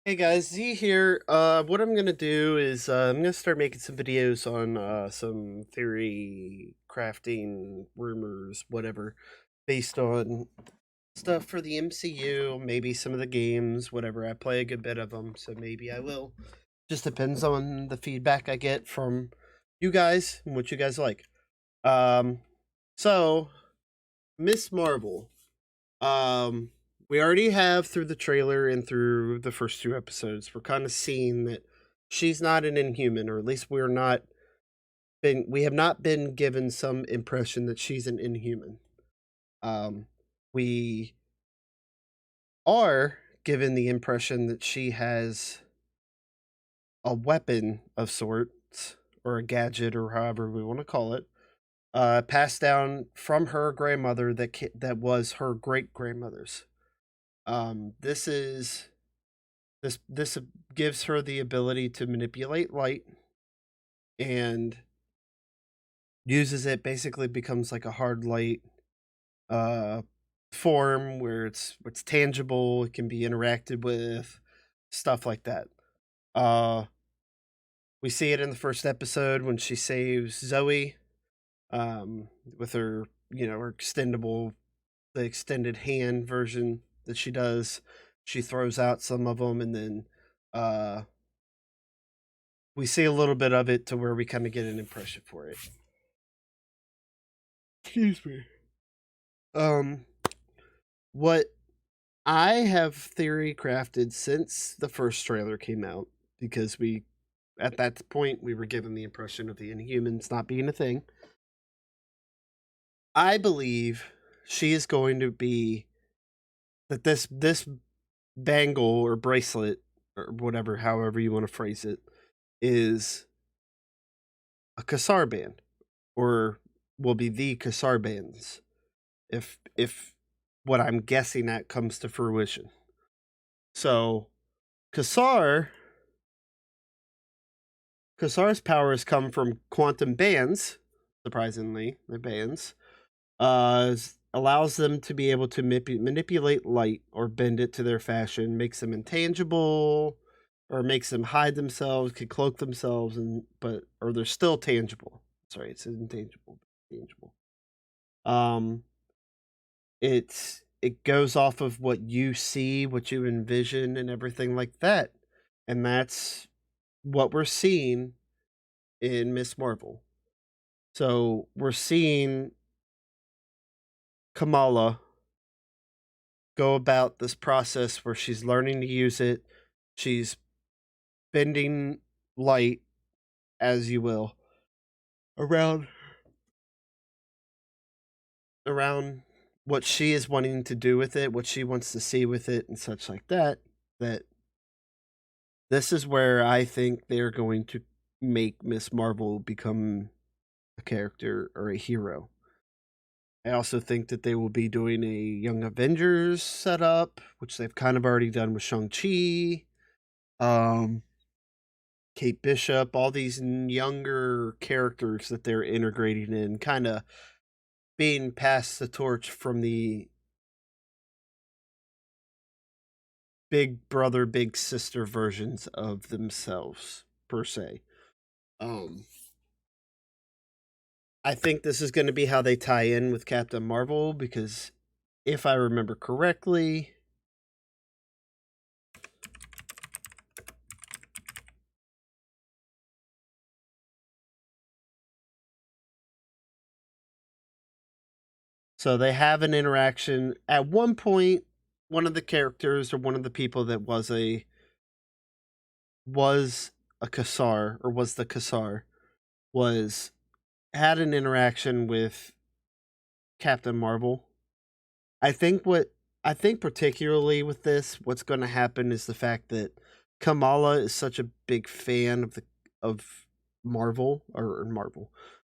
Hey guys, Z here. What I'm gonna do is I'm gonna start making some videos on some theory crafting rumors, whatever, based on stuff for the MCU, maybe some of the games, whatever. I play a good bit of them, so maybe I will. Just depends on the feedback I get from you guys and what you guys like. Um, so Miss Marvel. Um, we already have through the trailer and through the first two episodes, we're kind of seeing that she's not an inhuman, or at least we have not been given some impression that she's an inhuman. We are given the impression that she has a weapon of sorts, or a gadget, or however we want to call it, passed down from her grandmother that was her great grandmother's. This is this gives her the ability to manipulate light and uses it, basically becomes like a hard light uh form where it's tangible, it can be interacted with, stuff like that. uh we see it in the first episode when she saves Zoe, with her, her extendable, the extended hand version that she does. She throws out some of them, and then uh we see a little bit of it to where we kind of get an impression for it. Excuse me. Um, what I have theory crafted since the first trailer came out, because we, at that point, we were given the impression of the Inhumans not being a thing. I believe she is going to be that this bangle or bracelet or whatever, however you want to phrase it, is a Quasar band, or will be the Quasar bands, if what I'm guessing at comes to fruition. So Quasar Quasar's powers come from quantum bands. Surprisingly, the bands allows them to be able to manipulate light or bend it to their fashion, makes them intangible, or makes them hide themselves, can cloak themselves, and but or they're still tangible. Sorry, it's intangible, tangible. Um, it goes off of what you see, what you envision, and everything like that, and that's what we're seeing in Miss Marvel. So we're seeing Kamala go about this process where she's learning to use it. She's bending light, as you will, around around what she is wanting to do with it, what she wants to see with it, and such like that. That this is where I think they're going to make Miss Marvel become a character or a hero. I also think that they will be doing a Young Avengers setup, which they've kind of already done with Shang-Chi, um, Kate Bishop, all these younger characters that they're integrating in, kind of being passed the torch from the big brother, big sister versions of themselves, per se. Um, I think this is going to be how they tie in with Captain Marvel, because if I remember correctly, so they have an interaction at one point. One of the characters, or one of the people that was a Quasar, or was the Quasar, was had an interaction with Captain Marvel. I think what I think particularly with this, what's going to happen is the fact that Kamala is such a big fan of Marvel, or Marvel,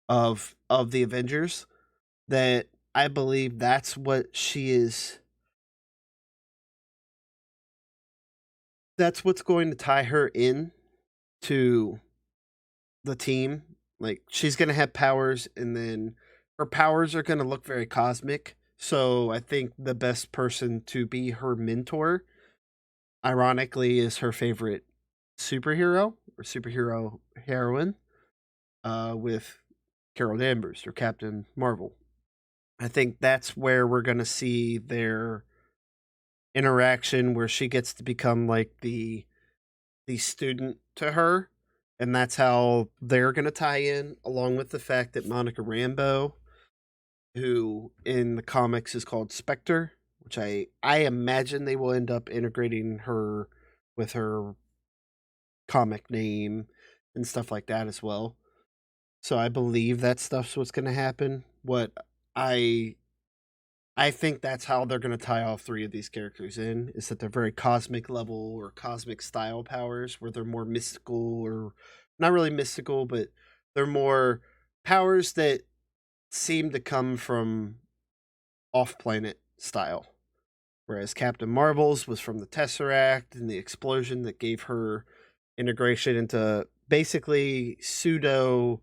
of the Avengers, that I believe that's what she is. That's what's going to tie her in to the team. Like, she's going to have powers, and then her powers are going to look very cosmic. So I think the best person to be her mentor ironically is her favorite superhero or superhero heroine, with Carol Danvers or Captain Marvel. I think that's where we're going to see their interaction, where she gets to become like the student to her, and that's how they're going to tie in, along with the fact that Monica Rambeau, who in the comics is called Spectre, which I imagine they will end up integrating her with her comic name and stuff like that as well. So I believe that stuff's what's going to happen. What I I think that's how they're going to tie all three of these characters in, is that they're very cosmic level or cosmic style powers, where they're more mystical, or not really mystical, but they're more powers that seem to come from off planet style. Whereas Captain Marvel's was from the Tesseract and the explosion that gave her integration into basically pseudo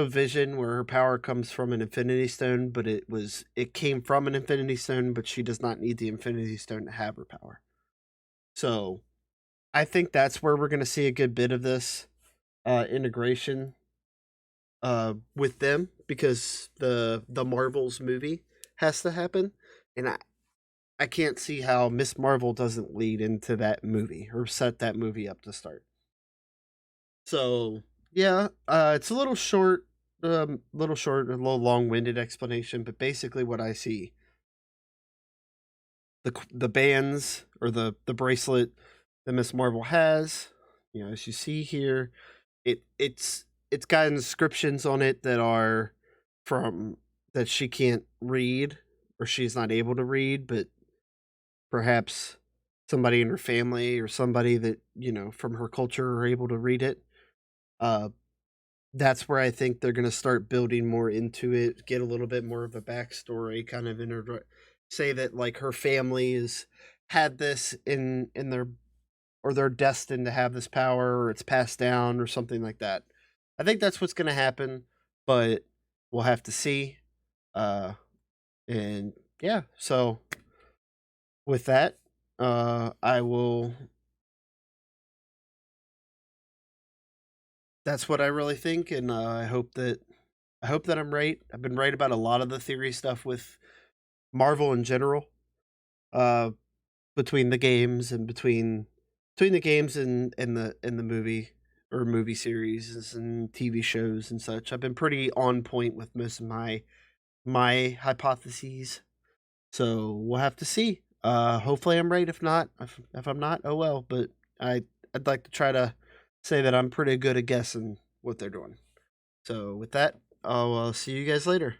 vision, where her power comes from an infinity stone, but it came from an infinity stone, but she does not need the infinity stone to have her power. So I think that's where we're going to see a good bit of this integration with them, because the Marvels movie has to happen, and I can't see how Miss Marvel doesn't lead into that movie or set that movie up to start. So yeah, it's a little short, a little long-winded explanation, but basically what I see, the bands or the bracelet that Miss Marvel has, as you see here, it's got inscriptions on it that are from that she can't read, or she's not able to read, but perhaps somebody in her family or somebody that from her culture are able to read it. Uh, that's where I think they're going to start building more into it, get a little bit more of a backstory, kind of say that like her family is had this in their, or they're destined to have this power, or it's passed down or something like that. I think that's what's going to happen, but we'll have to see. Uh, and yeah, so with that, I will. That's what I really think, and I hope that I'm right. I've been right about a lot of the theory stuff with Marvel in general. Uh, between the games and between the games and the movie or movie series and TV shows and such, I've been pretty on point with most of my hypotheses. So we'll have to see. Hopefully I'm right. If not, if I'm not, oh well. But I'd like to try to say that I'm pretty good at guessing what they're doing. So with that, I'll see you guys later.